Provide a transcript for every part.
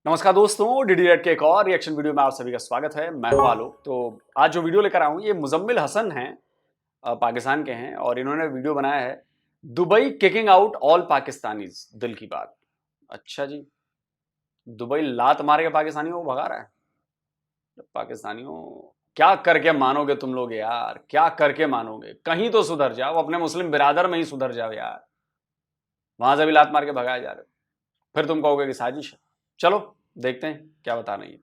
नमस्कार दोस्तों, DD red के एक और रिएक्शन वीडियो में आप सभी का स्वागत है। मैं हूं आलोक। तो आज जो वीडियो लेकर आया हूं ये मुजम्मिल हसन हैं, पाकिस्तान के हैं और इन्होंने वीडियो बनाया है Dubai kicking out all Pakistanis, दिल की बात। अच्छा जी, दुबई लात मार के पाकिस्तानियों को भगा रहा है। पाकिस्तानियों, क्या करके मानोगे तुम लोग यार, क्या करके मानोगे? कहीं तो सुधर जाओ, अपने मुस्लिम बिरादर में ही सुधर जाओ यार। वहां से भी लात मार के भगाए जा रहे हो, फिर तुम कहोगे कि साजिश है। चलो देखते हैं क्या बता रही है।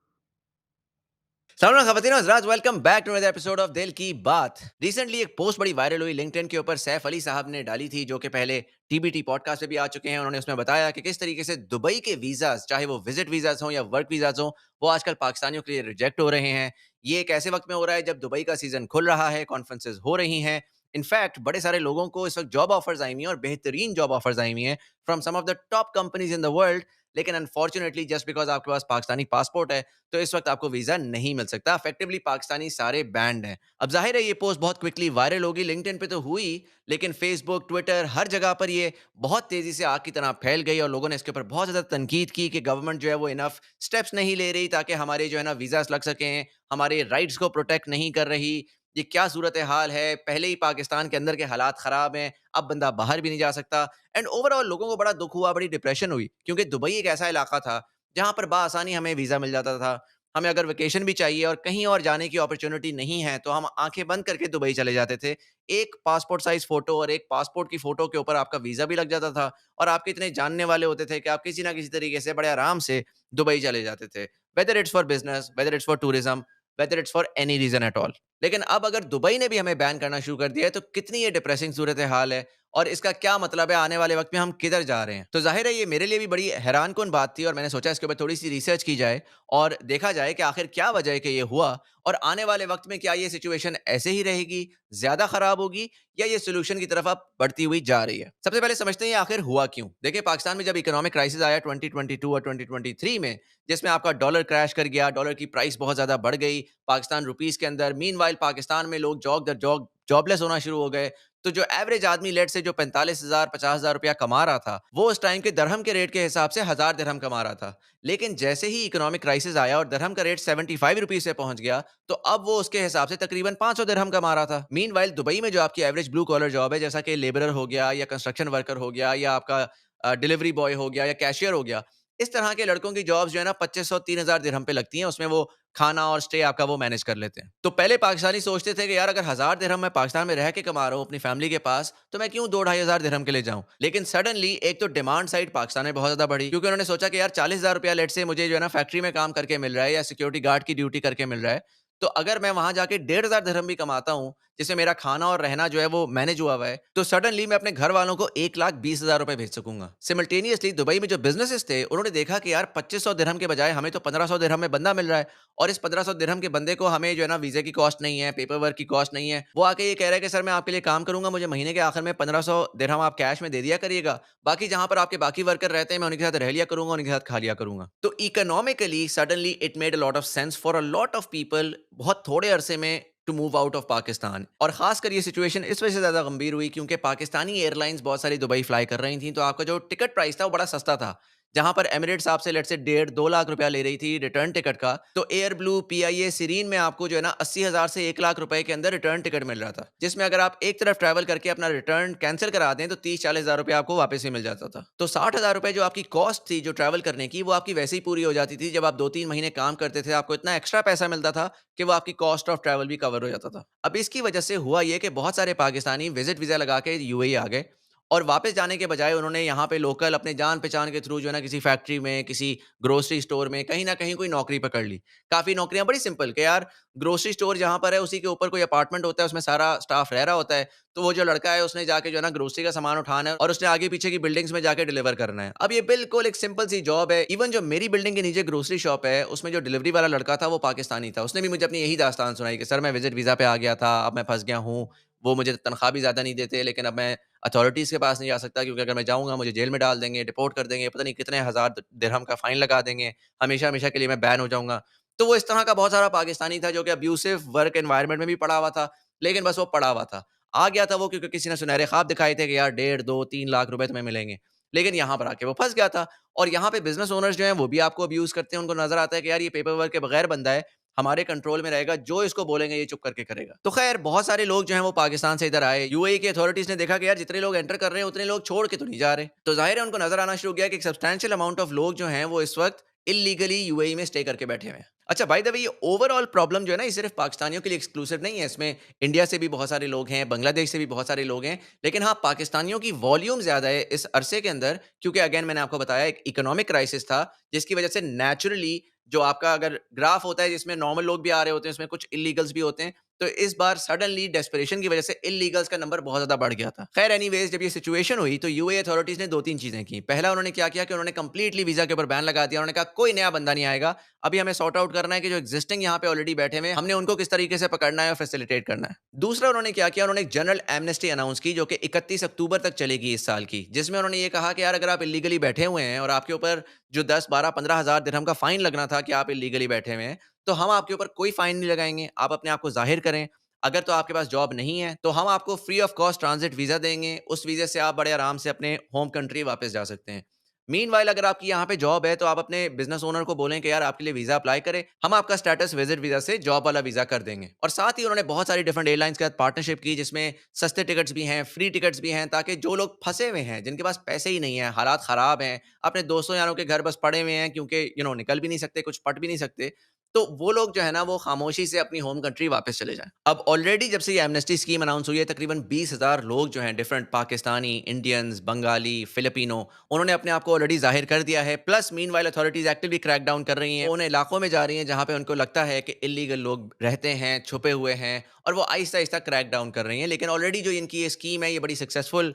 सलाम खवातीन और हज़रात, welcome back to another episode of Dil Ki बात। रिसेंटली एक पोस्ट बड़ी वायरल हुई लिंक्डइन के ऊपर, सैफ अली साहब ने डाली थी, जो कि पहले टीबीटी पॉडकास्ट पे भी आ चुके हैं। उन्होंने उसमें बताया कि किस तरीके से दुबई के वीज़ाज, चाहे वो विजिट वीज़ाज हों या वर्क वीज़ाज हों, वो आजकल पाकिस्तानियों के लिए रिजेक्ट हो रहे हैं। ये एक ऐसे वक्त में हो रहा है जब दुबई का सीजन खुल रहा है, कॉन्फ्रेंसेज हो रही हैं। इनफैक्ट बड़े सारे लोगों को इस वक्त जॉब ऑफर्स आई हुई हैं और बेहतरीन जॉब ऑफर्स आई हुई हैं from some of the top companies in the world. लेकिन अनफॉर्चुनेटली जस्ट बिकॉज आपके पास पाकिस्तानी पासपोर्ट है, तो इस वक्त आपको वीजा नहीं मिल सकता। इफेक्टिवली पाकिस्तानी सारे बैंड हैं। अब जाहिर है ये पोस्ट बहुत क्विकली वायरल होगी, लिंक्डइन पे तो हुई, लेकिन फेसबुक, ट्विटर, हर जगह पर ये बहुत तेजी से आग की तरह फैल गई और लोगों ने इसके ऊपर बहुत ज्यादा तनकीद की कि गवर्नमेंट जो है वो इनफ स्टेप्स नहीं ले रही ताकि हमारे जो है ना वीजास लग सकें, हमारे राइट्स को प्रोटेक्ट नहीं कर रही। ये क्या सूरत हाल है, पहले ही पाकिस्तान के अंदर के हालात खराब हैं, अब बंदा बाहर भी नहीं जा सकता। एंड ओवरऑल लोगों को बड़ा दुख हुआ, बड़ी डिप्रेशन हुई, क्योंकि दुबई एक ऐसा इलाका था जहाँ पर बाआसानी हमें वीज़ा मिल जाता था। हमें अगर वेकेशन भी चाहिए और कहीं और जाने की अपॉर्च्युनिटी नहीं है, तो हम आँखें बंद करके दुबई चले जाते थे। एक पासपोर्ट साइज़ फ़ोटो और एक पासपोर्ट की फ़ोटो के ऊपर आपका वीज़ा भी लग जाता था और आपके इतने जानने वाले होते थे कि आप किसी न किसी तरीके से बड़े आराम से दुबई चले जाते थे। Whether it's for business, whether it's for tourism, whether it's for any reason at all. लेकिन अब अगर दुबई ने भी हमें बैन करना शुरू कर दिया है, तो कितनी ये डिप्रेसिंग सूरत हाल है और इसका क्या मतलब है, आने वाले वक्त में हम किधर जा रहे हैं। तो जाहिर है ये मेरे लिए भी बड़ी हैरान कुन बात थी और मैंने सोचा इसके ऊपर थोड़ी सी रिसर्च की जाए और देखा जाए कि आखिर क्या वजह है कि ये हुआ और आने वाले वक्त में क्या ये सिचुएशन ऐसे ही रहेगी, ज्यादा खराब होगी, या ये सोल्यूशन की तरफ अब बढ़ती हुई जा रही है। सबसे पहले समझते हैं ये आखिर हुआ क्यों। देखिए, पाकिस्तान में जब इकोनॉमिक क्राइसिस आया 2022 और 2023 में, जिसमें आपका डॉलर क्रैश कर गया, डॉलर की प्राइस बहुत ज्यादा बढ़ गई पाकिस्तान रुपीस के अंदर। मीनवाइल पाकिस्तान में लोग जॉब दर जॉब जॉबलेस होना शुरू हो गए। तो जो एवरेज आदमी लेट से जो 45,000 50,000 रुपया कमा रहा था, वो उस टाइम के दरहम के रेट के हिसाब से 1,000 दिरहम कमा रहा था। लेकिन जैसे ही इकोनॉमिक क्राइसिस आया और दरहम का रेट 75 रुपीज से पहुंच गया, तो अब वो उसके हिसाब से तकरीबन 500 दिरहम कमा रहा था। मीनवाइल दुबई में जो आपकी एवरेज ब्लू कॉलर जॉब है, जैसा कि लेबरर हो गया या कंस्ट्रक्शन वर्कर हो गया या आपका डिलीवरी बॉय हो गया या कैशियर हो गया, इस तरह के लड़कों की जॉब्स जो है ना 2500 3000 दिरहम पे लगती हैं। उसमें वो खाना और स्टे आपका वो मैनेज कर लेते हैं। तो पहले पाकिस्तानी सोचते थे कि यार अगर 1000 दिरहम मैं पाकिस्तान में रह के कमा रहा हूँ अपनी फैमिली के पास, तो मैं क्यों 2-2,500 दिरहम के लिए जाऊं। लेकिन सडनली एक तो डिमांड साइड पाकिस्तान में बहुत ज्यादा बढ़ी, क्योंकि उन्होंने सोचा कि यार 40,000 रुपया लेट से मुझे जो है ना फैक्ट्री में काम करके मिल रहा है या सिक्योरिटी गार्ड की ड्यूटी करके मिल रहा है, तो अगर मैं वहां जाके 1,500 दिरहम भी कमाता हूँ, जिससे मेरा खाना और रहना जो है वो मैनेज हुआ हुआ है, तो सडनली मैं अपने घर वालों को 1,20,000 रुपए भेज सकूंगा। सिमल्टेनियसली दुबई में जो बिजनेसेस थे, उन्होंने देखा कि यार 2500 दिरहम के बजाय हमें तो 1500 दिरहम में बंदा मिल रहा है और इस 1500 दिरहम के बंदे को हमें जो है ना वीज़े की कॉस्ट नहीं है, पेपर वर्क की कॉस्ट नहीं है। वो आके ये कह रहा है कि सर मैं आपके लिए काम करूँगा, मुझे महीने के आखिर में 1500 दिरहम आप कैश में दे दिया करिएगा। बाकी जहाँ पर आपके बाकी वर्कर रहते हैं, मैं उनके साथ रह लिया करूँगा, उनके साथ खा लिया करूँगा। तो economically suddenly it made a lot of sense for a lot of people, बहुत थोड़े अरसे में, to move out of Pakistan. और खासकर ये सिचुएशन इस वजह से ज़्यादा गंभीर हुई क्योंकि पाकिस्तानी एयरलाइंस बहुत सारी दुबई फ्लाई कर रही थी, तो आपका जो टिकट प्राइस था वो बड़ा सस्ता था। जहां पर एमिरेट्स आपसे लेट से 1.5-2 लाख रुपया ले रही थी रिटर्न टिकट का, तो एयर ब्लू, पीआईए, सीरीन में आपको जो है ना 80,000 से 1 लाख रुपए के अंदर रिटर्न टिकट मिल रहा था, जिसमें अगर आप एक तरफ ट्रैवल करके अपना रिटर्न कैंसिल करा दें तो 30-40,000 रुपया आपको वापस ही मिल जाता था। तो 60,000 रुपए जो आपकी कॉस्ट थी जो ट्रैवल करने की, वो आपकी वैसे ही पूरी हो जाती थी। जब आप 2-3 महीने काम करते थे, आपको इतना एक्स्ट्रा पैसा मिलता था कि वो आपकी कॉस्ट ऑफ ट्रैवल भी कवर हो जाता था। अब इसकी वजह से हुआ ये कि बहुत सारे पाकिस्तानी विजिट वीज़ा लगा के यूएई आ गए और वापस जाने के बजाय उन्होंने यहाँ पे लोकल अपने जान-पहचान के थ्रू जो है ना किसी फैक्ट्री में, किसी ग्रोसरी स्टोर में, कहीं न कहीं कोई नौकरी पकड़ ली। काफ़ी नौकरियाँ बड़ी सिंपल कि यार ग्रोसरी स्टोर जहाँ पर है उसी के ऊपर कोई अपार्टमेंट होता है, उसमें सारा स्टाफ रह रहा होता है। तो वो जो लड़का है उसने जाके जो है ना ग्रोसरी का सामान उठाना है और उसने आगे-पीछे की बिल्डिंग्स में जाके डिलीवर करना है। अब ये बिल्कुल एक सिंपल सी जॉब है। इवन जो मेरी बिल्डिंग के नीचे ग्रोसरी शॉप है, उसमें जो डिलीवरी वाला लड़का था वो पाकिस्तानी था। उसने भी मुझे अपनी यही दास्तान सुनाई कि सर मैं विजिट वीज़ा पे आ गया था, अब मैं फँस गया हूँ। वो मुझे तनख्वाह भी ज़्यादा नहीं देते, लेकिन अब मैं अथॉरिटीज़ के पास नहीं जा सकता क्योंकि अगर मैं जाऊँगा मुझे जेल में डाल देंगे, डिपोर्ट कर देंगे, पता नहीं कितने हज़ार दिरहम का फ़ाइन लगा देंगे, हमेशा-हमेशा के लिए मैं बैन हो जाऊँगा। तो वो इस तरह का बहुत सारा पाकिस्तानी था जो कि अब्यूसिव वर्क एनवायरनमेंट में भी पड़ा हुआ था, लेकिन बस वो पड़ा हुआ था। आ गया था वो क्योंकि किसी ने सुनहरे ख्वाब दिखाए थे कि यार 1.5, 2, 3 लाख रुपए तुम्हें मिलेंगे। लेकिन यहाँ पर आके वो फंस गया था। और यहाँ पे बिजनेस ओनर्स जो हैं वो भी आपको अब्यूज करते हैं, उनको नजर आता है कि यार ये पेपर वर्क के बगैर बंदा है, हमारे कंट्रोल में रहेगा, जो इसको बोलेंगे ये चुप करके करेगा। तो खैर बहुत सारे लोग जो हैं वो पाकिस्तान से इधर आए, यूएई की अथॉरिटीज ने देखा कि यार जितने लोग एंटर कर रहे हैं उतने लोग छोड़ के तो नहीं जा रहे, तो जाहिर है उनको नजर आना शुरू किया कि एक सब्सटैंशियल अमाउंट ऑफ लोग जो हैं वो इस वक्त इलीगली यूएई में स्टे करके बैठे हुए हैं। अच्छा बाय द वे, ये ओवरऑल प्रॉब्लम जो है ना, ये सिर्फ पाकिस्तानियों के लिए एक्सक्लूसिव नहीं है, इसमें इंडिया से भी बहुत सारे लोग हैं, बांग्लादेश से भी बहुत सारे लोग हैं, लेकिन हाँ पाकिस्तानियों की वॉल्यूम ज्यादा है इस अरसे के अंदर, क्योंकि अगेन मैंने आपको बताया एक इकोनॉमिक क्राइसिस था, जिसकी वजह से नेचुरली जो आपका अगर ग्राफ होता है जिसमें नॉर्मल लोग भी आ रहे होते हैं, उसमें कुछ इलीगल्स भी होते हैं, तो इस बार सडनली डेस्परेशन की वजह से इलीगल्स का नंबर बहुत ज्यादा बढ़ गया था। खैर एनीवेज, जब ये सिचुएशन हुई तो यूएई अथॉरिटीज ने दो तीन चीजें की। पहला उन्होंने क्या किया कि उन्होंने कंप्लीटली वीजा के ऊपर बैन लगा दिया। उन्होंने कहा कोई नया बंदा नहीं आएगा, अभी हमें सॉर्ट आउट करना है कि जो एग्जिस्टिंग यहाँ पे ऑलरेडी बैठे हुए हैं, हमने उनको किस तरीके से पकड़ना है और फैसिलिटेट करना है। दूसरा उन्होंने क्या किया, उन्होंने एक जनरल एमनेस्टी अनाउंस की जो कि 31 अक्टूबर तक चलेगी इस साल की, जिसमें उन्होंने ये कहा कि यार अगर आप इलीगली बैठे हुए हैं और आपके ऊपर जो 10, 12, 15 हज़ार दिरहम का फाइन लगना था कि आप इलीगली बैठे हुए हैं, तो हम आपके ऊपर कोई फाइन नहीं लगाएंगे, आप अपने आप को जाहिर करें। अगर तो आपके पास जॉब नहीं है तो हम आपको free of cost transit visa देंगे, उस वीजे से आप बड़े आराम से अपने होम कंट्री वापस जा सकते हैं। मीनवाइल अगर आपकी यहाँ पे जॉब है तो आप अपने बिजनेस ओनर को बोलें कि यार आपके लिए वीजा अप्लाई करे, हम आपका स्टेटस विजिट वीजा से जॉब वाला वीजा कर देंगे। और साथ ही उन्होंने बहुत सारी डिफरेंट एयरलाइंस के साथ पार्टनरशिप की, जिसमें सस्ते टिकट्स भी हैं, फ्री टिकट्स भी हैं, ताकि जो लोग फंसे हुए हैं, जिनके पास पैसे ही नहीं है, हालात खराब हैं, अपने दोस्तों यारों के घर बस पड़े हुए हैं, क्योंकि निकल भी नहीं सकते, कुछ पट भी नहीं सकते, तो वो लोग जो है ना वो खामोशी से अपनी होम कंट्री वापस चले जाएं। अब ऑलरेडी जब से ये एमनेस्टी स्कीम अनाउंस हुई है, तकरीबन 20,000 लोग जो हैं different Pakistani, Indians, Bengali, Filipino, उन्होंने अपने आप को ऑलरेडी जाहिर कर दिया है। Plus meanwhile authorities actively crack down कर रही हैं, उन इलाकों में जा रही हैं जहां पे उनको लगता है कि इलीगल लोग रहते हैं, छुपे हुए हैं, और वो आहिस्ता आहिस्ता क्रैक डाउन कर रही हैं। लेकिन ऑलरेडी जो इनकी ये स्कीम है ये बड़ी सक्सेसफुल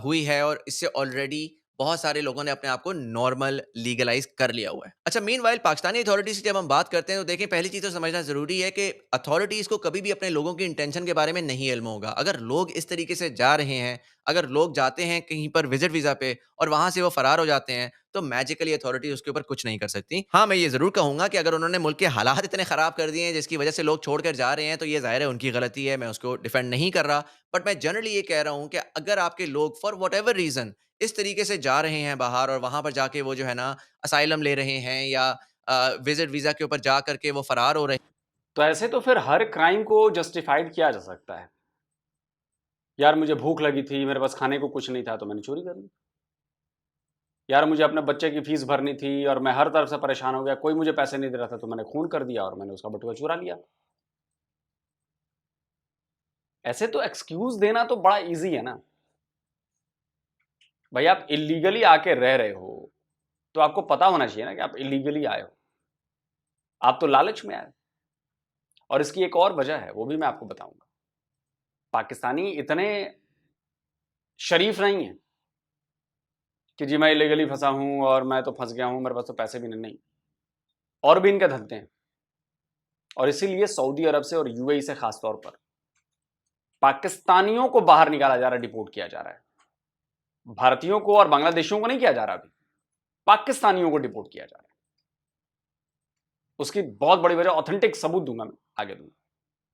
हुई है, और इससे ऑलरेडी बहुत सारे लोगों ने अपने आप को नॉर्मल लीगलाइज कर लिया हुआ है। अच्छा मीनवाइल पाकिस्तानी अथॉरिटीज की जब हम बात करते हैं तो देखें, पहली चीज तो समझना जरूरी है कि अथॉरिटीज को कभी भी अपने लोगों की इंटेंशन के बारे में नहीं इल्म होगा। अगर लोग इस तरीके से जा रहे हैं, अगर लोग जाते हैं कहीं पर विजिट वीजा पे और वहां से वो फरार हो जाते हैं, तो मैजिकली अथॉरिटी उसके ऊपर कुछ नहीं कर सकती। हाँ मैं ये जरूर कहूंगा कि अगर उन्होंने मुल्क के हालात इतने खराब कर दिए हैं जिसकी वजह से लोग छोड़कर जा रहे हैं, तो ये जाहिर है उनकी गलती है, मैं उसको डिफेंड नहीं कर रहा। बट मैं जनरली ये कह रहा हूं कि अगर आपके लोग फॉर वट एवर रीजन इस तरीके से जा रहे हैं बाहर, और वहां पर जाके वो जो है ना असाइलम ले रहे हैं, या विजिट वीजा के ऊपर जा करके वो फरार हो रहे हैं। तो ऐसे तो फिर हर क्राइम को जस्टिफाइड किया जा सकता है। यार मुझे भूख लगी थी, मेरे पास खाने को कुछ नहीं था तो मैंने चोरी कर ली। यार मुझे अपने बच्चे की फीस भरनी थी और मैं हर तरफ से परेशान हो गया, कोई मुझे पैसे नहीं दे रहा था तो मैंने खून कर दिया और मैंने उसका बटुआ चुरा लिया। ऐसे तो एक्सक्यूज देना तो बड़ा इजी है ना भाई। आप इलीगली आके रह रहे हो तो आपको पता होना चाहिए ना कि आप इलीगली आए हो, आप तो लालच में आए। और इसकी एक और वजह है, वो भी मैं आपको बताऊंगा। पाकिस्तानी इतने शरीफ नहीं है कि जी मैं इलीगली फंसा हूं और मैं तो फंस गया हूं, मेरे पास तो पैसे भी नहीं, और भी इनके धंधे हैं। और इसीलिए सऊदी अरब से और यूएई से खासतौर पर पाकिस्तानियों को बाहर निकाला जा रहा है, डिपोर्ट किया जा रहा है। भारतीयों को और बांग्लादेशियों को नहीं किया जा रहा, अभी पाकिस्तानियों को डिपोर्ट किया जा रहा है। उसकी बहुत बड़ी वजह ऑथेंटिक सबूत दूंगा, मैं आगे दूंगा।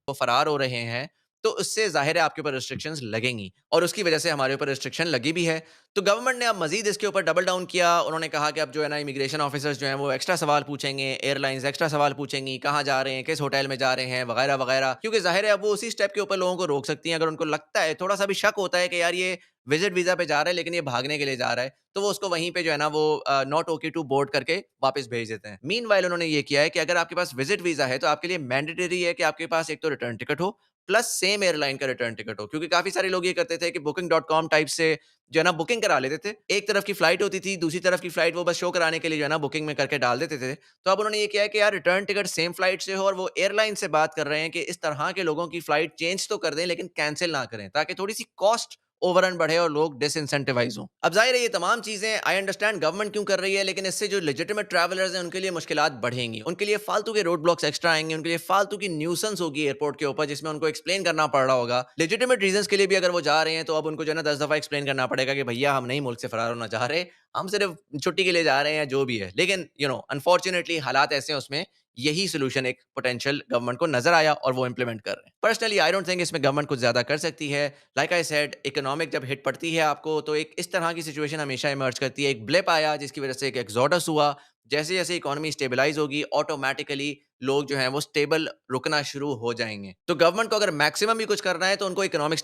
वो फरार हो रहे हैं, तो उससे ज़ाहिर है आपके ऊपर रिस्ट्रिक्शंस लगेंगी, और उसकी वजह से हमारे ऊपर रिस्ट्रिक्शन लगी भी है। तो गवर्नमेंट ने अब मज़ीद इसके ऊपर डबल डाउन किया। उन्होंने कहा कि अब जो है ना इमिग्रेशन ऑफिसर्स जो हैं वो एक्स्ट्रा सवाल पूछेंगे, एयरलाइंस एक्स्ट्रा सवाल पूछेंगी, कहाँ जा रहे हैं, किस होटल में जा रहे हैं, वगैरह वगैरह, क्योंकि ज़ाहिर है अब वो उसी स्टेप के ऊपर लोगों को रोक सकती हैं। अगर उनको लगता है, थोड़ा सा भी शक होता है कि यार ये विजिट वीज़ा पे जा रहा है लेकिन ये भागने के लिए जा रहा है, तो वो उसको वहीं पे जो है ना वो नॉट ओके टू बोर्ड करके वापस भेज देते हैं। मीनवाइल उन्होंने ये किया है कि अगर आपके पास विजिट वीज़ा है तो आपके लिए मैंडेटरी है कि आपके पास एक तो रिटर्न टिकट हो, प्लस सेम एयरलाइन का रिटर्न टिकट हो। क्योंकि काफ़ी सारे लोग ये करते थे कि booking.com टाइप से जो है ना बुकिंग करा लेते थे। एक तरफ की फ्लाइट होती थी, दूसरी तरफ की फ्लाइट वो बस शो कराने के लिए जो है ना बुकिंग में करके डाल देते थे। तो अब उन्होंने ये किया है कि यार रिटर्न टिकट सेम फ्लाइट से हो, और वो एयरलाइन से बात कर रहे हैं कि इस तरह के लोगों की फ्लाइट चेंज तो कर दें लेकिन कैंसिल ना करें, ताकि थोड़ी-सी कॉस्ट ओवररन बढ़े और लोग डिसइंसेंटिवाइज हों। अब जाहिर है ये तमाम चीज़ें आई अंडरस्टैंड गवर्नमेंट क्यों कर रही है, लेकिन इससे जो लेजिटिमेट ट्रैवलर्स हैं उनके लिए मुश्किलात बढ़ेंगी, उनके लिए फालतू के रोड ब्लॉक्स एक्स्ट्रा आएंगे, उनके लिए फालतू की न्यूसेंस होगी एयरपोर्ट के ऊपर, जिसमें उनको एक्सप्लेन करना पड़ रहा होगा। लेजिटिमेट रीजंस के लिए भी अगर वो जा रहे हैं तो अब उनको जो है ना 10 दफ़ा एक्सप्लेन करना पड़ेगा कि भैया हम नहीं मुल्क से फरार होना चाह रहे, हम सिर्फ छुट्टी के लिए जा रहे हैं, जो भी है। लेकिन अनफॉर्चुनेटली हालात ऐसे हैं उसमें, यही सोल्यूशन एक पोटेंशियल गवर्नमेंट को नजर आया और वो इंप्लीमेंट कर रहे हैं। पर्सनली आई डोंट थिंक इसमें गवर्नमेंट कुछ ज्यादा कर सकती है। लाइक आई सेड, इकोनॉमिक जब हिट पड़ती है आपको तो एक इस तरह की सिचुएशन हमेशा इमर्ज करती है। एक ब्लिप आया जिसकी वजह से एक एक्सोडस हुआ। जैसे जैसे इकोनॉमी स्टेबलाइज होगी ऑटोमेटिकली लोग जो हैं वो स्टेबल रुकना शुरू हो जाएंगे। तो गवर्नमेंट को अगर मैक्सिमम भी कुछ करना है तो उनको इकोनॉमिक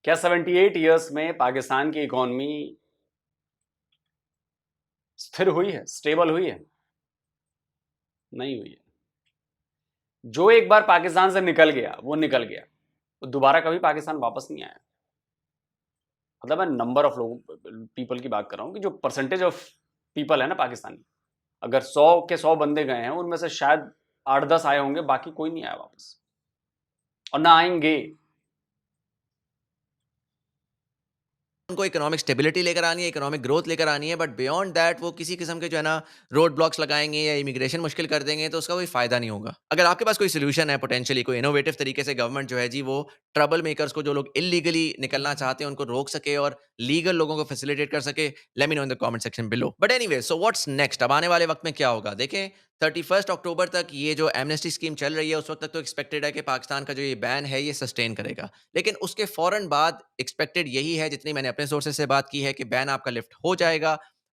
क्या 78 ईयर्स में पाकिस्तान की इकोनॉमी स्थिर हुई है, स्टेबल हुई है? नहीं हुई है। जो एक बार पाकिस्तान से निकल गया वो निकल गया, तो दोबारा कभी पाकिस्तान वापस नहीं आया। मतलब मैं नंबर ऑफ लोगों, पीपल की बात कर रहा हूं कि जो परसेंटेज ऑफ पीपल है ना पाकिस्तानी, अगर 100 के 100 बंदे गए हैं उनमें से शायद 8-10 आए होंगे, बाकी कोई नहीं आया वापस और ना आएंगे। उनको इकोनॉमिक स्टेबिलिटी लेकर आनी है, इकोनॉमिक ग्रोथ लेकर आनी है, बट बियॉन्ड दैट वो किसी किस्म के जो है ना रोड ब्लॉक्स लगाएंगे या इमिग्रेशन मुश्किल कर देंगे तो उसका कोई फायदा नहीं होगा। अगर आपके पास कोई सोल्यूशन है पोटेंशियली, कोई इनोवेटिव तरीके से गवर्नमेंट जो है जी वो ट्रबल मेकर्स को, जो लोग इलीगली निकलना चाहते हैं उनको रोक सके और लीगल लोगों को फैसिलिटेट कर सके, let me know in the comment section below. But anyway, so what's next? अब आने वाले वक्त में क्या होगा देखें। 31 अक्टूबर तक ये जो एमनेस्टी स्कीम चल रही है उस वक्त तक तो एक्सपेक्टेड है कि पाकिस्तान का जो ये बैन है ये सस्टेन करेगा, लेकिन उसके फौरन बाद एक्सपेक्टेड यही है, जितनी मैंने अपने सोर्सेज से बात की है, कि बैन आपका लिफ्ट हो जाएगा।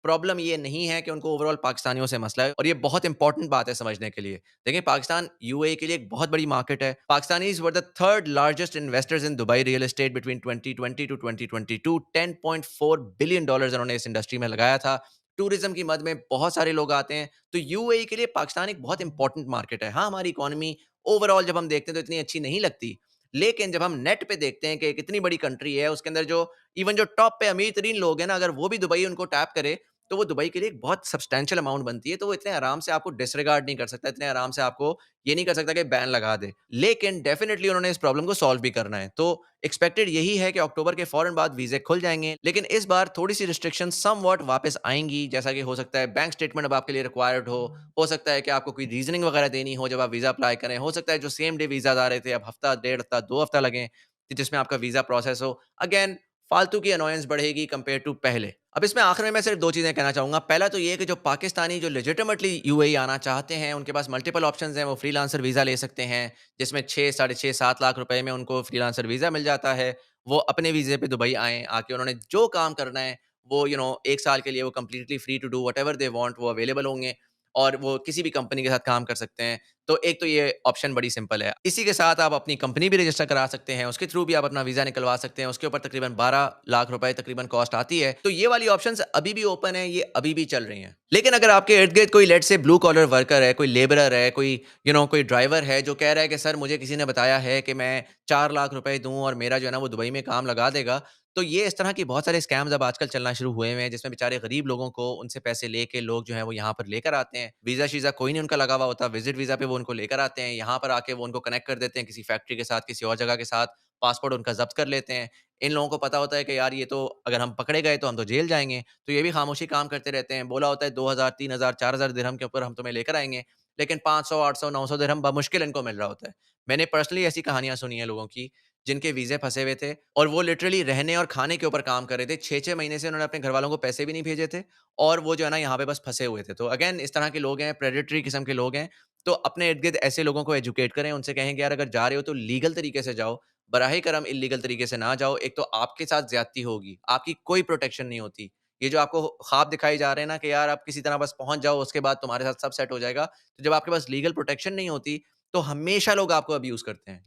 प्रॉब्लम ये नहीं है कि उनको ओवरऑल पाकिस्तानियों से मसला है, और ये बहुत इंपॉर्टेंट बात है समझने के लिए। देखिए, पाकिस्तान यूएई के लिए एक बहुत बड़ी मार्केट है। Pakistanis were the third largest investors in Dubai real estate between 2020 to 2022। $10.4 billion उन्होंने इस इंडस्ट्री में लगाया था। टूरिज्म की मद में बहुत सारे लोग आते हैं, तो यूएई के लिए पाकिस्तान एक बहुत इंपॉर्टेंट मार्केट है। हाँ, हमारी इकोनॉमी ओवरऑल जब हम देखते हैं तो इतनी अच्छी नहीं लगती, लेकिन जब हम नेट पे देखते हैं कि कितनी बड़ी कंट्री है, उसके अंदर जो इवन जो टॉप पे अमीर तरीन लोग हैं ना, अगर वो भी दुबई उनको टैप करे तो वो दुबई के लिए एक बहुत सब्सटैंशियल अमाउंट बनती है। तो वो इतने आराम से आपको डिसरिगार्ड नहीं कर सकता, इतने आराम से आपको ये नहीं कर सकता कि बैन लगा दे। लेकिन डेफिनिटली उन्होंने इस प्रॉब्लम को सॉल्व भी करना है। तो एक्सपेक्टेड यही है कि अक्टूबर के फौरन बाद वीजे खुल जाएंगे, लेकिन इस बार थोड़ी सी रिस्ट्रिक्शन समवॉट वापस आएंगी। जैसा कि हो सकता है बैंक स्टेटमेंट अब आपके लिए रिक्वायर्ड हो सकता है कि आपको कोई रीजनिंग वगैरह देनी हो जब आप वीजा अप्लाई करें, हो सकता है जो सेम डे वीजा आ रहे थे अब हफ्ता, डेढ़ हफ्ता, 2 हफ्ता लगे कि जिसमें आपका वीजा प्रोसेस हो। अगेन, फालतू की अनोयंस बढ़ेगी कंपेयर टू पहले। अब इसमें आखिर में मैं सिर्फ 2 चीज़ें कहना चाहूँगा। पहला तो ये कि जो पाकिस्तानी जो लेजिटिमेटली यूएई आना चाहते हैं, उनके पास मल्टीपल ऑप्शंस हैं। वो फ्रीलांसर वीज़ा ले सकते हैं, जिसमें 6, साढ़े 6, 7 लाख रुपए में उनको फ्रीलांसर वीज़ा मिल जाता है। वो अपने वीज़े पे दुबई आएँ, आके उन्होंने जो काम करना है वो 1 साल के लिए वो completely free to do whatever they want, वो अवेलेबल होंगे और वो किसी भी कंपनी के साथ काम कर सकते हैं। तो एक तो ये ऑप्शन बड़ी सिंपल है। इसी के साथ आप अपनी कंपनी भी रजिस्टर करा सकते हैं, उसके थ्रू भी आप अपना वीज़ा निकलवा सकते हैं। उसके ऊपर तकरीबन 12 लाख रुपए तकरीबन कॉस्ट आती है। तो ये वाली ऑप्शंस अभी भी ओपन है, ये अभी भी चल रही हैं। लेकिन अगर आपके इर्द-गिर्द कोई let's say blue collar worker है, कोई लेबरर है, कोई कोई ड्राइवर है जो कह रहा है कि सर मुझे किसी ने बताया है कि मैं 4 लाख रुपए दूँ और मेरा जो है ना वो दुबई में काम लगा देगा। तो ये इस तरह की बहुत सारे स्कैम्स अब आजकल चलना शुरू हुए हैं, जिसमें बेचारे गरीब लोगों को उनसे पैसे लेके लोग जो हैं वो यहाँ पर लेकर आते हैं। वीज़ा-शीज़ा कोई नहीं उनका लगा हुआ होता, विज़िट वीज़ा पे वो उनको लेकर आते हैं। यहाँ पर आके वो उनको कनेक्ट कर देते हैं किसी फैक्ट्री के साथ, किसी और जगह के साथ, पासपोर्ट उनका ज़ब्त कर लेते हैं। इन लोगों को पता होता है कि यार ये तो अगर हम पकड़े गए तो हम तो जेल जाएँगे, तो ये भी खामोशी काम करते रहते हैं। बोला होता है 2000, 3000, 4000 दिरहम के ऊपर हम तुम्हें लेकर आएँगे, लेकिन 500, 800, 900 दिरहम बमुश्किल इनको मिल रहा होता है। मैंने पर्सनली ऐसी कहानियाँ सुनी हैं लोगों की, जिनके वीज़े फँसे हुए थे और वो लिटरली रहने और खाने के ऊपर काम कर रहे थे। 6-6 महीने से उन्होंने अपने घरवालों को पैसे भी नहीं भेजे थे और वो जो है ना यहाँ पे बस फँसे हुए थे। तो अगेन इस तरह के लोग हैं, प्रेडेटरी किस्म के लोग हैं। तो अपने इर्द-गिर्द ऐसे लोगों को एजुकेट करें, उनसे कहें कि यार अगर जा रहे हो तो लीगल तरीके से जाओ, बराहे करम इल्लीगल तरीके से ना जाओ। एक तो आपके साथ ज़्यादती होगी, आपकी कोई प्रोटेक्शन नहीं होती। ये जो आपको ख्वाब दिखाए जा रहे हैं ना कि यार आप किसी तरह बस पहुँच जाओ, उसके बाद तुम्हारे साथ सब सेट हो जाएगा। तो जब आपके पास लीगल प्रोटेक्शन नहीं होती, तो हमेशा लोग आपको अब्यूज़ करते हैं।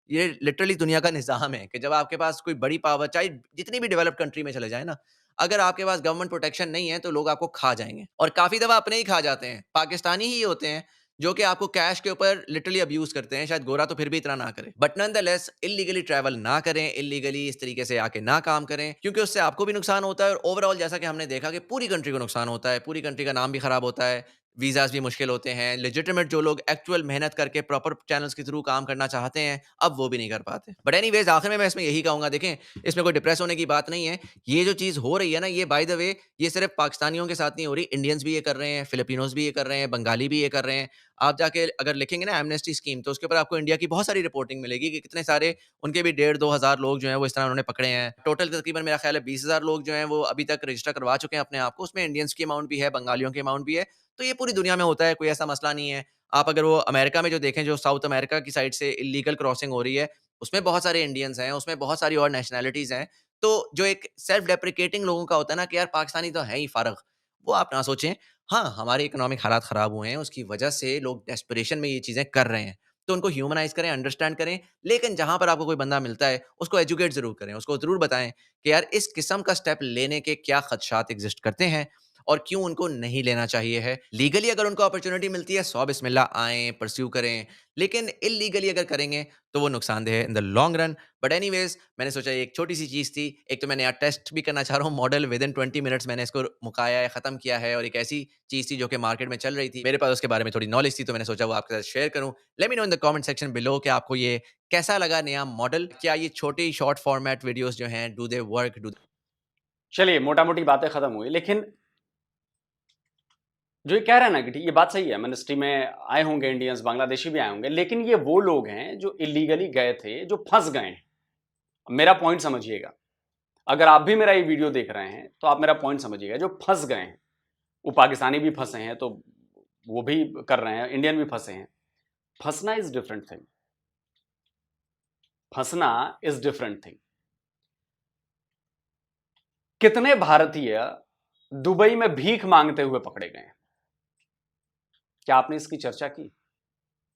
ये लिटरली दुनिया का निज़ाम है कि जब आपके पास कोई बड़ी पावर, चाहे जितनी भी डेवलप्ड कंट्री में चले जाएँ ना, अगर आपके पास गवर्नमेंट प्रोटेक्शन नहीं है, तो लोग आपको खा जाएँगे और काफ़ी दफ़ा अपने ही खा जाते हैं। पाकिस्तानी ही होते हैं जो कि आपको कैश के ऊपर लिटरली अब्यूज़ करते हैं। शायद गोरा तो फिर भी इतना ना करे। बट नॉनदलेस इल्लीगली ट्रैवल ना करें, इल्लीगली इस तरीके से आके ना काम करें, क्योंकि उससे आपको भी नुकसान होता है और ओवरऑल जैसा कि हमने देखा कि पूरी कंट्री को नुकसान होता है, पूरी कंट्री का नाम भी खराब होता है, वीज़ाज़ भी मुश्किल होते हैं, लेजिटिमेट जो लोग एक्चुअल मेहनत करके प्रॉपर चैनल्स के थ्रू काम करना चाहते हैं, अब वो भी नहीं कर पाते। बट एनीवेज़ आखिर में मैं इसमें यही कहूँगा, देखें, इसमें कोई डिप्रेस होने की बात नहीं है। ये जो चीज़ हो रही है ना, ये बाय द वे ये सिर्फ़ पाकिस्तानियों के साथ नहीं हो रही, इंडियंस भी ये कर रहे हैं, फिलिपिनोज़ भी ये कर रहे हैं, बंगाली भी ये कर रहे हैं। आप जाके अगर लिखेंगे ना एमनेस्टी स्कीम, तो उसके ऊपर आपको इंडिया की बहुत सारी रिपोर्टिंग मिलेगी कि कितने सारे उनके भी 1,500-2 हज़ार लोग जो हैं वो इस तरह उन्होंने पकड़े हैं। टोटल तकरीबन मेरा ख़्याल है 20,000 लोग जो हैं वो अभी तक रजिस्टर करवा चुके हैं अपने आप को। उसमें इंडियंस की अमाउंट भी है, बंगालियों की अमाउंट भी है। तो ये पूरी दुनिया में होता है, कोई ऐसा मसला नहीं है। आप अगर वो अमेरिका में जो देखें, जो साउथ अमेरिका की साइड से इल्लीगल क्रॉसिंग हो रही है, उसमें बहुत सारे इंडियंस हैं, उसमें बहुत सारी और नेशनैलिटीज़ हैं। तो जो एक सेल्फ डेप्रिकेटिंग लोगों का होता है ना कि यार पाकिस्तानी तो हैं ही फ़ारग, वो आप ना सोचें। हाँ, हमारे इकोनॉमिक हालात ख़राब हुए हैं, उसकी वजह से लोग डेस्परेशन में ये चीज़ें कर रहे हैं। तो उनको ह्यूमनाइज़ करें, अंडरस्टैंड करें, लेकिन जहाँ पर आपको कोई बंदा मिलता है, उसको एजुकेट ज़रूर करें, उसको ज़रूर बताएँ कि यार इस किस्म का स्टेप लेने के क्या खदशात एग्ज़िस्ट करते हैं और क्यों उनको नहीं लेना चाहिए है। लीगली अगर उनको अपॉर्च्युनिटी मिलती है, सौ बिस्मिल्लाह आएँ, परस्यू करें, लेकिन इल्लीगली अगर करेंगे, तो वो नुकसानदेह है in the long run. But anyways मैंने सोचा ये एक छोटी-सी चीज़ थी। एक तो मैं नया टेस्ट भी करना चाह रहा हूँ मॉडल, विदिन 20 मिनट्स मैंने इसको मुकाया है, ख़त्म किया है और एक ऐसी चीज़ थी जो कि मार्केट में चल रही थी। मेरे पास उसके बारे में थोड़ी नॉलेज थी, तो मैंने सोचा वो आपके साथ शेयर करूँ। Let me know in the comment section below कि आपको ये कैसा लगा नया मॉडल? क्या ये छोटे शॉर्ट फॉर्मेट वीडियोज़ जो हैं, डू दे वर्क? चलिए, मोटा मोटी बातें खत्म हुई, लेकिन जो ये कह रहे हैं ना कि ठीक, ये बात सही है, मिनिस्ट्री में आए होंगे इंडियंस, बांग्लादेशी भी आए होंगे, लेकिन ये वो लोग हैं जो इलीगली गए थे, जो फंस गए हैं। मेरा पॉइंट समझिएगा, अगर आप भी मेरा ये वीडियो देख रहे हैं तो आप मेरा पॉइंट समझिएगा। जो फंस गए हैं, वो पाकिस्तानी भी फंसे हैं, तो वो भी कर रहे हैं, इंडियन भी फंसे हैं। फंसना इज डिफरेंट थिंग। फंसना इज डिफरेंट थिंग। कितने भारतीय दुबई में भीख मांगते हुए पकड़े गए हैं? क्या आपने इसकी चर्चा की?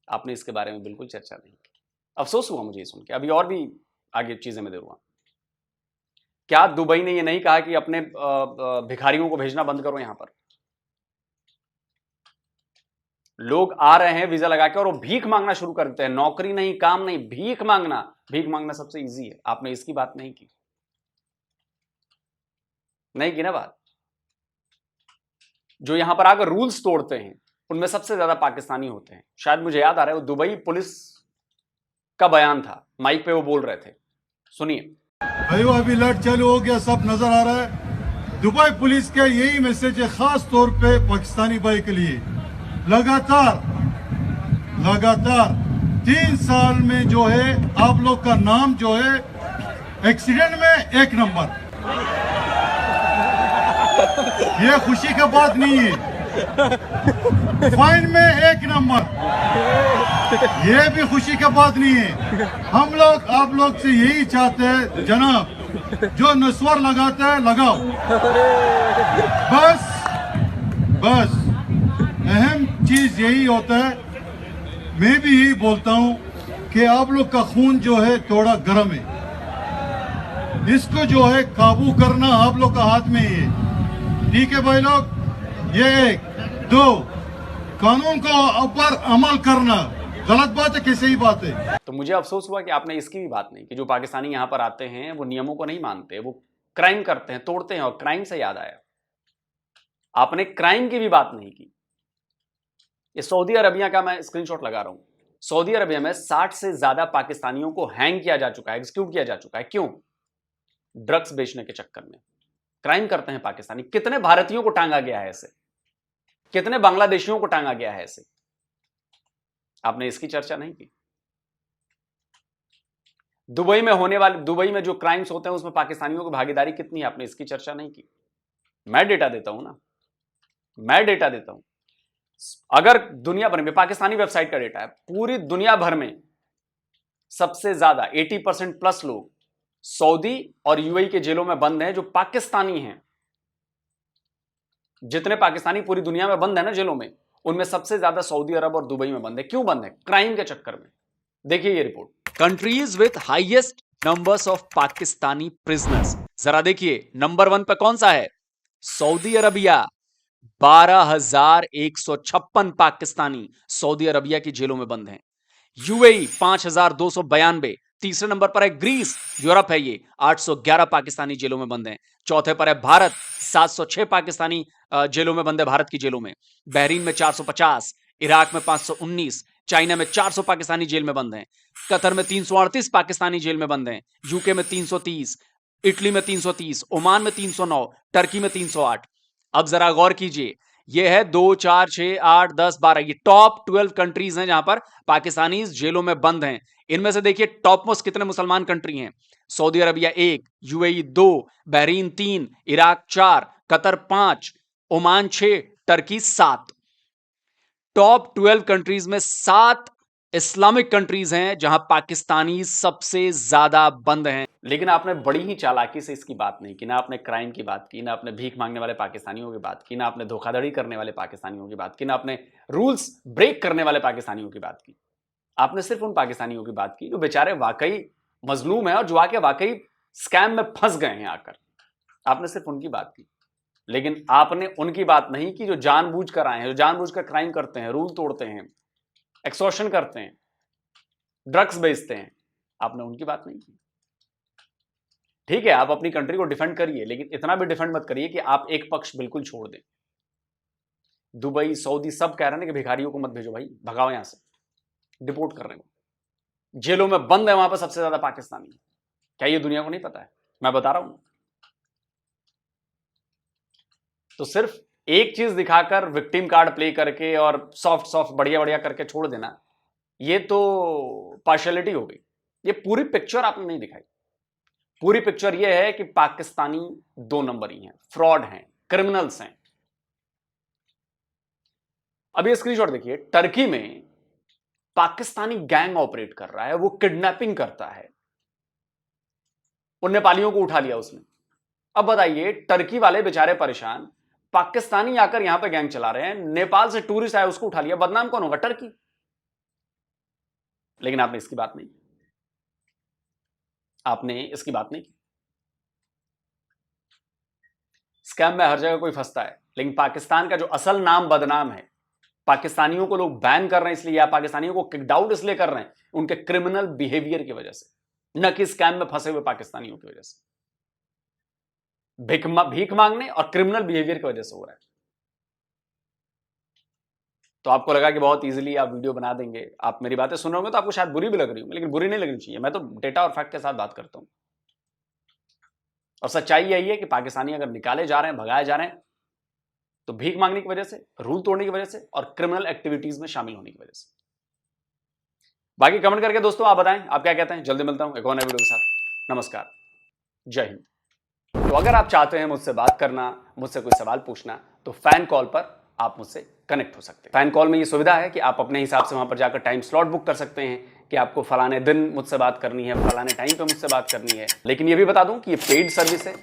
आपने इसके बारे में बिल्कुल चर्चा नहीं की। अफसोस हुआ मुझे ये सुन के। अभी और भी आगे चीजें मैं देखूंगा। क्या दुबई ने ये नहीं कहा कि अपने भिखारियों को भेजना बंद करो यहां पर? लोग आ रहे हैं वीजा लगा के और वो भीख मांगना शुरू कर देते हैं। नौकरी नहीं, काम नहीं, भीख मांगना। भीख मांगना सबसे इजी है। आपने इसकी बात नहीं की, नहीं की ना बात। जो यहां पर आकर रूल्स तोड़ते हैं उनमें सबसे ज्यादा पाकिस्तानी होते हैं। शायद मुझे याद आ रहा है, वो दुबई पुलिस का बयान था, माइक पे वो बोल रहे थे, सुनिए। भाई अभी लट चालू हो गया, सब नजर आ रहा है। दुबई पुलिस का यही मैसेज है, खास तौर पे पाकिस्तानी भाई के लिए। लगातार 3 साल में जो है आप लोग का नाम जो है एक्सीडेंट में 1 नंबर। ये खुशी का बात नहीं है। फाइन में 1 नंबर, ये भी खुशी का बात नहीं है। हम लोग आप लोग से यही चाहते हैं जनाब, जो नस्वर लगाता है लगाओ। बस अहम चीज यही होता है। मैं भी यही बोलता हूं कि आप लोग का खून जो है थोड़ा गर्म है, इसको जो है काबू करना आप लोग का हाथ में ही है। ठीक है भाई लोग, ये 1 2 कानून को ऊपर अमल करना गलत बात है कि सही बात है? तो मुझे अफसोस हुआ कि आपने इसकी भी बात नहीं कि जो पाकिस्तानी यहां पर आते हैं वो नियमों को नहीं मानते, वो क्राइम करते हैं, तोड़ते हैं। और क्राइम से याद आया, आपने क्राइम की भी बात नहीं की। ये सऊदी अरबिया का मैं स्क्रीनशॉट लगा रहा हूं। सऊदी अरबिया में 60 से ज्यादा पाकिस्तानियों को हैंग किया जा चुका है, एग्जीक्यूट किया जा चुका है। क्यों? ड्रग्स बेचने के चक्कर में। क्राइम करते हैं पाकिस्तानी। कितने भारतीयों को टांगा गया है ऐसे? कितने बांग्लादेशियों को टांगा गया है ऐसे? आपने इसकी चर्चा नहीं की। दुबई में होने वाले, दुबई में जो क्राइम्स होते हैं उसमें पाकिस्तानियों की भागीदारी कितनी है? आपने इसकी चर्चा नहीं की। मैं डेटा देता हूं ना, मैं डेटा देता हूं। अगर दुनिया भर में, पाकिस्तानी वेबसाइट का डेटा है, पूरी दुनिया भर में सबसे ज्यादा 80% प्लस लोग सऊदी और यूएई के जेलों में बंद हैं जो पाकिस्तानी हैं। जितने पाकिस्तानी पूरी दुनिया में बंद है ना जेलों में, उनमें सबसे ज्यादा सऊदी अरब और दुबई में बंद है। क्यों बंद है? क्राइम के चक्कर में। देखिए ये report, countries with highest numbers of Pakistani prisoners. जरा देखिए नंबर 1 पे कौन सा है? Saudi Arabia. 12,156 Pakistani Saudi Arabia की जेलों में बंद हैं। यूएई 5,292। तीसरे नंबर पर है ग्रीस, यूरोप है ये, 811 पाकिस्तानी जेलों में बंद हैं। चौथे पर है भारत, 706 पाकिस्तानी जेलों में बंद है, भारत की जेलों में। बहरीन में 450, इराक में 519, चाइना में 400 पाकिस्तानी जेल में बंद हैं। कतर में 338 पाकिस्तानी जेल में बंद हैं। यूके में 330, इटली में 330, ओमान में 309, टर्की में 308। अब जरा गौर कीजिए, ये है 2 4 6 8 10 12, ये टॉप 12 कंट्रीज हैं जहां पर पाकिस्तानी जेलों में बंद हैं। इनमें से देखिए टॉप मोस्ट कितने मुसलमान कंट्री हैं? Saudi Arabia 1, UAE 2, Bahrain 3, Iraq 4, Qatar 5, Oman 6, Turkey 7। Top 12 countries में 7 इस्लामिक कंट्रीज हैं जहां पाकिस्तानी सबसे ज्यादा बंद हैं। लेकिन आपने बड़ी ही चालाकी से इसकी बात नहीं की, ना आपने क्राइम की बात की, ना आपने भीख मांगने वाले पाकिस्तानियों की बात की, ना आपने धोखाधड़ी करने वाले पाकिस्तानियों की बात की, ना आपने रूल्स ब्रेक करने वाले पाकिस्तानियों की बात की। आपने सिर्फ उन पाकिस्तानियों की बात की जो बेचारे वाकई मजलूम हैं और जो आके वाकई स्कैम में फंस गए हैं आकर। आपने सिर्फ उनकी बात की, लेकिन आपने उनकी बात नहीं की जो जानबूझकर आए हैं, जो जानबूझकर क्राइम करते हैं, रूल तोड़ते हैं, एक्सटॉर्शन करते हैं, ड्रग्स बेचते हैं। आपने उनकी बात नहीं की। ठीक है, आप अपनी कंट्री को डिफेंड करिए, लेकिन इतना भी डिफेंड मत करिए कि आप एक पक्ष बिल्कुल छोड़ दें। दुबई, सऊदी सब कह रहे हैं कि भिखारियों को मत भेजो भाई, भगाओ यहां से, डिपोर्ट कर रहे हो। जेलों में बंद है वहां पर सबसे ज्यादा पाकिस्तानी। क्या ये दुनिया को नहीं पता है? मैं बता रहा हूं। तो सिर्फ एक चीज दिखाकर विक्टिम कार्ड प्ले करके और सॉफ्ट सॉफ्ट बढ़िया बढ़िया करके छोड़ देना, ये तो पार्शियलिटी हो गई। ये पूरी पिक्चर आपने नहीं दिखाई। पूरी पिक्चर ये है कि पाकिस्तानी 2 नंबर ही हैं, फ्रॉड हैं, क्रिमिनल्स हैं। अब ये स्क्रीनशॉट देखिए, टर्की में पाकिस्तानी गैंग ऑपरेट कर रहा है, वो किडनैपिंग करता है। उन नेपालियों को उठा लिया उसने। अब बताइए, टर्की वाले बेचारे परेशान, पाकिस्तानी आकर यहां पे गैंग चला रहे हैं, नेपाल से टूरिस्ट आया उसको उठा लिया। बदनाम कौन होगा? टर्की। लेकिन आपने इसकी बात नहीं की। आपने इसकी बात नहीं की। स्कैम में हर जगह कोई फंसता है, लेकिन पाकिस्तान का जो असल नाम बदनाम है, पाकिस्तानियों को लोग बैन कर रहे हैं इसलिए, या पाकिस्तानियों को किक आउट इसलिए कर रहे हैं उनके क्रिमिनल बिहेवियर की वजह से, न कि स्कैम में फंसे हुए पाकिस्तानियों की वजह से। भीख मांगने और क्रिमिनल बिहेवियर की वजह से हो रहा है। तो आपको लगा कि बहुत इजीली आप वीडियो बना देंगे, आप मेरी बातें सुन रहे होंगे तो आपको शायद बुरी भी लग रही हो, लेकिन बुरी नहीं लगनी चाहिए। मैं तो डेटा और फैक्ट के साथ बात करता हूं। और सच्चाई यही है कि पाकिस्तानी अगर निकाले जा रहे हैं, भगाए जा रहे हैं, तो भीख मांगने की वजह से, रूल तोड़ने की वजह से और क्रिमिनल एक्टिविटीज में शामिल होने की वजह से। बाकी कमेंट करके दोस्तों आप बताएं आप क्या कहते हैं। जल्दी मिलता हूं एक और नए वीडियो के साथ। नमस्कार, जय हिंद। तो अगर आप चाहते हैं मुझसे बात करना, मुझसे कोई सवाल पूछना, तो फैन कॉल पर आप मुझसे कनेक्ट हो सकते हैं। फैन कॉल में ये सुविधा है कि आप अपने हिसाब से वहां पर जाकर टाइम स्लॉट बुक कर सकते हैं कि आपको फलाने दिन मुझसे बात करनी है, फलाने टाइम पे मुझसे बात करनी है। लेकिन ये भी बता दूं कि ये पेड सर्विस है,